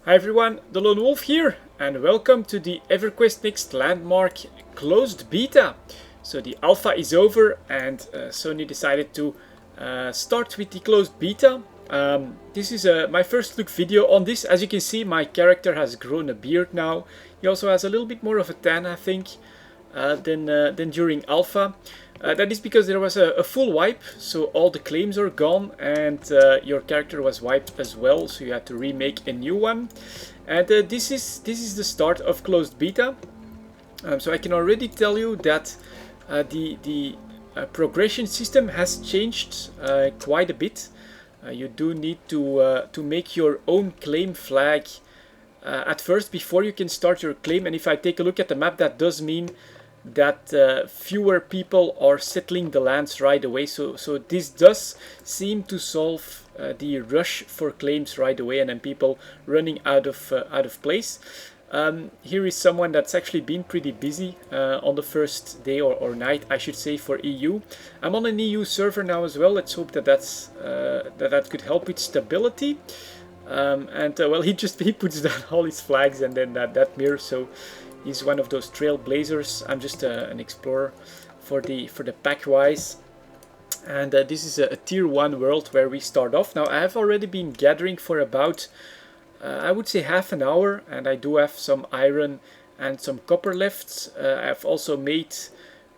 Hi everyone, delonewolf here, and welcome to the EverQuest Next Landmark closed beta. So the alpha is over, and Sony decided to start with the closed beta. This is my first look video on this. As you can see, my character has grown a beard now. He also has a little bit more of a tan, I think, than during alpha. That is because there was a full wipe, so all the claims are gone, and your character was wiped as well, so you had to remake a new one. And this is the start of closed beta. So I can already tell you that the progression system has changed quite a bit. You do need to make your own claim flag at first before you can start your claim. And if I take a look at the map, that does mean that fewer people are settling the lands right away. So this does seem to solve the rush for claims right away, and then people running out of place. Here is someone that's actually been pretty busy on the first day or night, I should say, for EU. I'm on an EU server now as well. Let's hope that that could help with stability. Well, he puts down all his flags and then that mirror. So he's one of those trailblazers. I'm just an explorer for the pack wise. And this is a tier 1 world where we start off. Now I have already been gathering for about I would say half an hour, and I do have some iron and some copper left. I've also made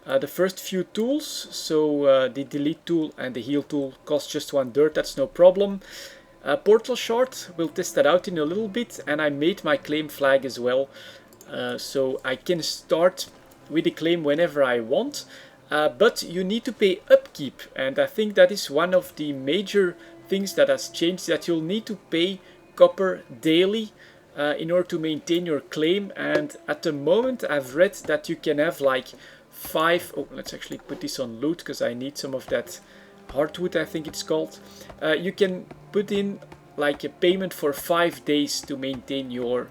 the first few tools, so the delete tool and the heal tool cost just 1 dirt, that's no problem. Portal shard, we'll test that out in a little bit, and I made my claim flag as well. So I can start with the claim whenever I want, but you need to pay upkeep, and I think that is one of the major things that has changed, that you'll need to pay copper daily in order to maintain your claim. And at the moment I've read that you can have like 5, oh, let's actually put this on loot because I need some of that hardwood, I think it's called. You can put in like a payment for 5 days to maintain your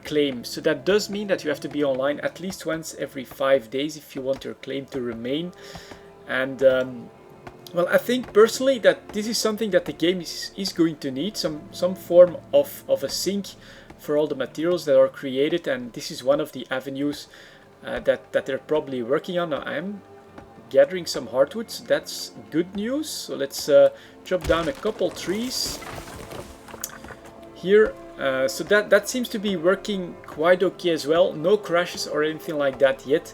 claim. So that does mean that you have to be online at least once every 5 days if you want your claim to remain. And well, I think personally that this is something that the game is going to need, some form of a sink for all the materials that are created, and this is one of the avenues that they're probably working on. Now I'm gathering some hardwoods, that's good news. So let's chop down a couple trees here. So that seems to be working quite okay as well. No crashes or anything like that yet.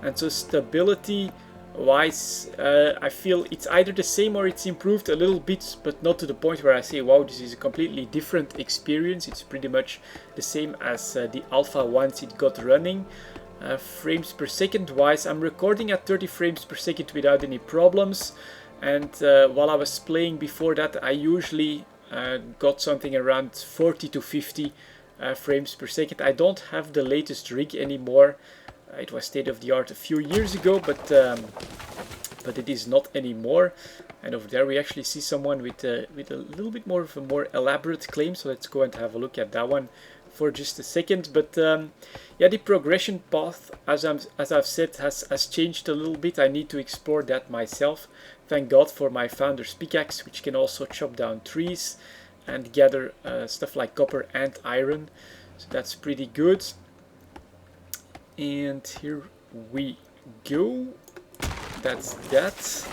And so stability wise, I feel it's either the same or it's improved a little bit, but not to the point where I say, wow, this is a completely different experience. It's pretty much the same as the alpha once it got running. Frames per second wise, I'm recording at 30 frames per second without any problems. And while I was playing before that, I usually got something around 40 to 50 frames per second. I don't have the latest rig anymore. It was state of the art a few years ago, but it is not anymore. And over there we actually see someone with a little bit more of a more elaborate claim. So let's go and have a look at that one for just a second. But yeah, the progression path, as I've said, has changed a little bit. I need to explore that myself. Thank God for my founder's pickaxe, which can also chop down trees and gather stuff like copper and iron. So that's pretty good. And here we go. That's that.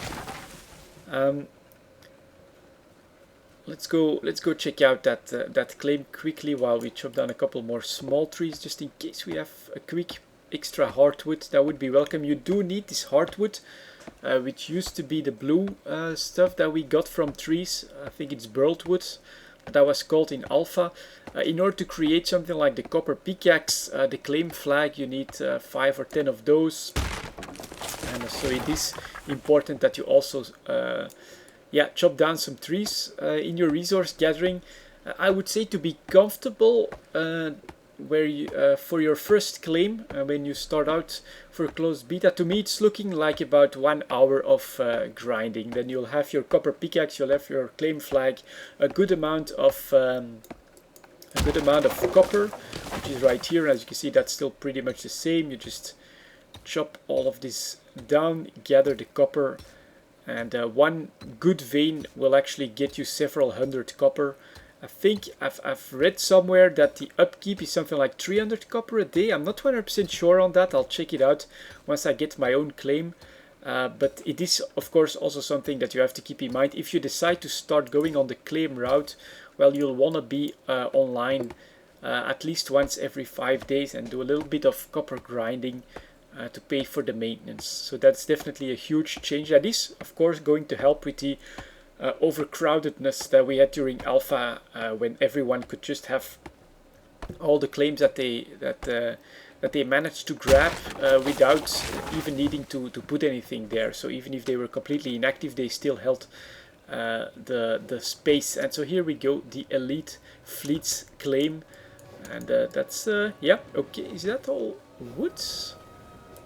Let's go check out that claim quickly while we chop down a couple more small trees, just in case we have a quick extra hardwood. That would be welcome. You do need this hardwood, which used to be the blue stuff that we got from trees. I think it's burled wood. That was called in alpha. In order to create something like the copper pickaxe, the claim flag, you need 5 or 10 of those. And so it is important that you also yeah, chop down some trees in your resource gathering. I would say to be comfortable where you, for your first claim, when you start out for closed beta, to me it's looking like about 1 hour of grinding. Then you'll have your copper pickaxe, you'll have your claim flag, a good amount of copper, which is right here. As you can see, that's still pretty much the same. You just chop all of this down, gather the copper, and one good vein will actually get you several hundred copper. I think I've read somewhere that the upkeep is something like 300 copper a day. I'm not 100% sure on that. I'll check it out once I get my own claim. But it is, of course, also something that you have to keep in mind. If you decide to start going on the claim route, well, you'll want to be online at least once every 5 days and do a little bit of copper grinding to pay for the maintenance. So that's definitely a huge change. That is, of course, going to help with the overcrowdedness that we had during alpha, when everyone could just have all the claims that they managed to grab without even needing to put anything there. So even if they were completely inactive, they still held the space. And so here we go, the elite fleets claim, and that's yeah, okay. Is that all wood?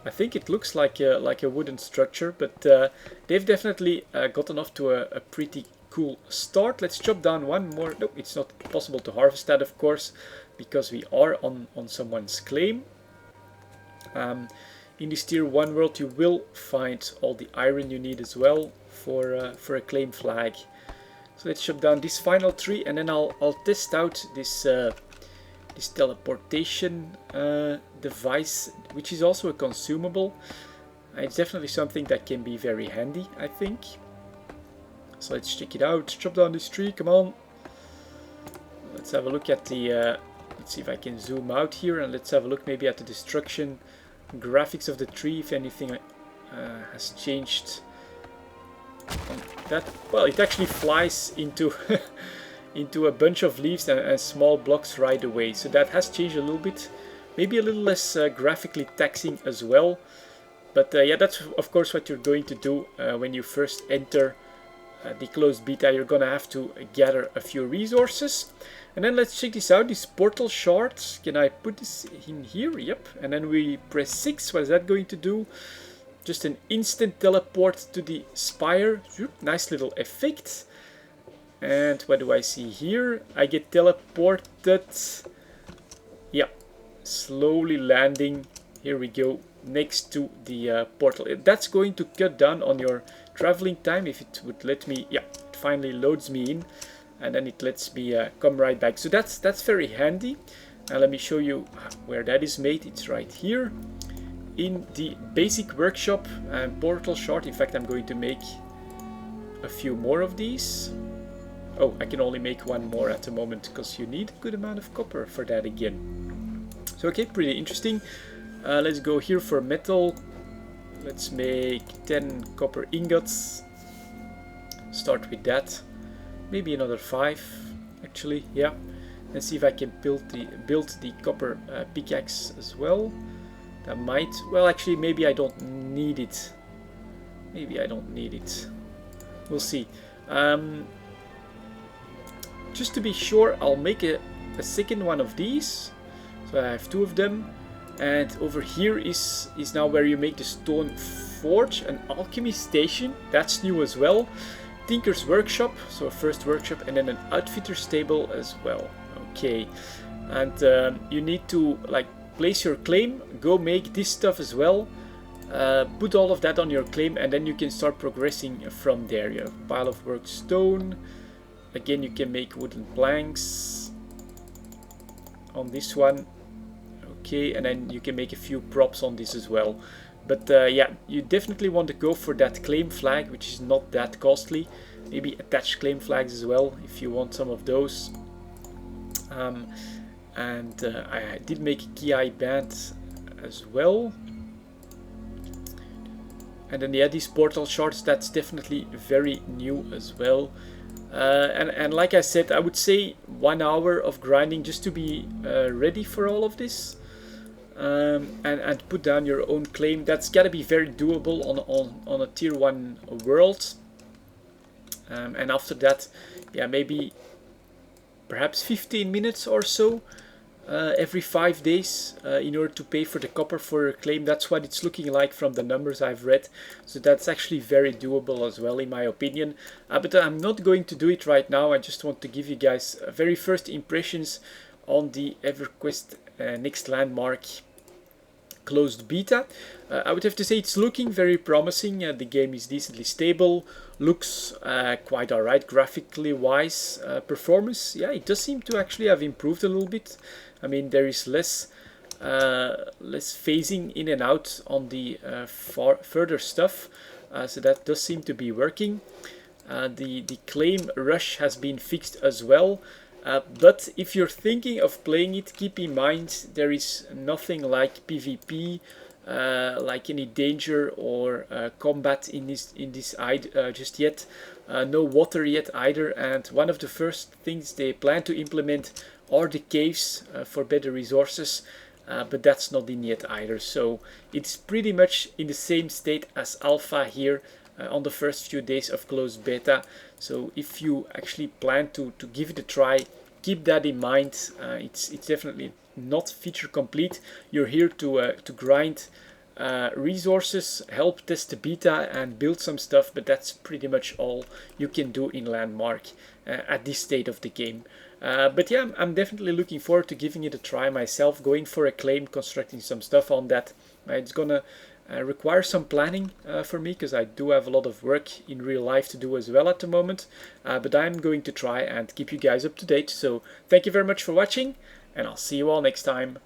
I think it looks like a wooden structure, but they've definitely gotten off to a pretty cool start. Let's chop down one more. No, it's not possible to harvest that, of course, because we are on someone's claim. In this tier 1 world, you will find all the iron you need as well for a claim flag. So let's chop down this final tree, and then I'll test out this this teleportation device, which is also a consumable. It's definitely something that can be very handy, I think. So let's check it out. Chop down this tree, come on. Let's have a look at the let's see if I can zoom out here, and let's have a look maybe at the destruction graphics of the tree, if anything has changed on that. Well, it actually flies into into a bunch of leaves and small blocks right away, so that has changed a little bit, maybe a little less graphically taxing as well. But yeah, that's of course what you're going to do when you first enter the closed beta. You're gonna have to gather a few resources. And then let's check this out, these portal shards. Can I put this in here? Yep. And then we press 6. What is that going to do? Just an instant teleport to the spire. Nice little effect. And what do I see here? I get teleported. Yeah. Slowly landing. Here we go. Next to the portal. That's going to cut down on your traveling time if it would let me. Yeah, it finally loads me in. And then it lets me come right back. So that's very handy. Now let me show you where that is made. It's right here in the basic workshop and portal shard. In fact, I'm going to make a few more of these. Oh, I can only make one more at the moment because you need a good amount of copper for that again. So okay, pretty interesting. Let's go here for metal. Let's make 10 copper ingots. Start with that. Maybe another 5, actually, yeah. Let's see if I can build the copper pickaxe as well. That might, well, actually, maybe I don't need it. Maybe I don't need it. We'll see. Just to be sure, I'll make a second one of these. So I have 2 of them. And over here is now where you make the stone forge, an alchemy station. That's new as well. Tinker's workshop, so a first workshop, and then an outfitter's table as well. Okay, and you need to like place your claim, go make this stuff as well, put all of that on your claim, and then you can start progressing from there. You have a pile of worked stone. Again, you can make wooden planks on this one. Okay, and then you can make a few props on this as well. But yeah, you definitely want to go for that claim flag, which is not that costly. Maybe attach claim flags as well, if you want some of those. I did make a Ki band as well. And then yeah, these portal shards, that's definitely very new as well. And like I said, I would say 1 hour of grinding just to be ready for all of this. And put down your own claim. That's gotta be very doable on a tier 1 world. And after that, yeah, maybe perhaps 15 minutes or so every 5 days in order to pay for the copper for your claim. That's what it's looking like from the numbers I've read. So that's actually very doable as well, in my opinion. But I'm not going to do it right now. I just want to give you guys very first impressions on the EverQuest next landmark. closed beta. I would have to say it's looking very promising. The game is decently stable, looks quite alright graphically wise. Performance, yeah, it does seem to actually have improved a little bit. I mean, there is less phasing in and out on the further stuff, so that does seem to be working. The claim rush has been fixed as well. But if you're thinking of playing it, keep in mind there is nothing like PvP, like any danger or combat in this just yet. No water yet either, and one of the first things they plan to implement are the caves for better resources. But that's not in yet either, so it's pretty much in the same state as alpha here on the first few days of closed beta. So if you actually plan to give it a try, keep that in mind. It's definitely not feature complete. You're here to grind resources, help test the beta and build some stuff, but that's pretty much all you can do in Landmark at this state of the game. But yeah, I'm definitely looking forward to giving it a try myself, going for a claim, constructing some stuff on that. It's gonna require some planning for me, because I do have a lot of work in real life to do as well at the moment. But I'm going to try and keep you guys up to date. So thank you very much for watching, and I'll see you all next time.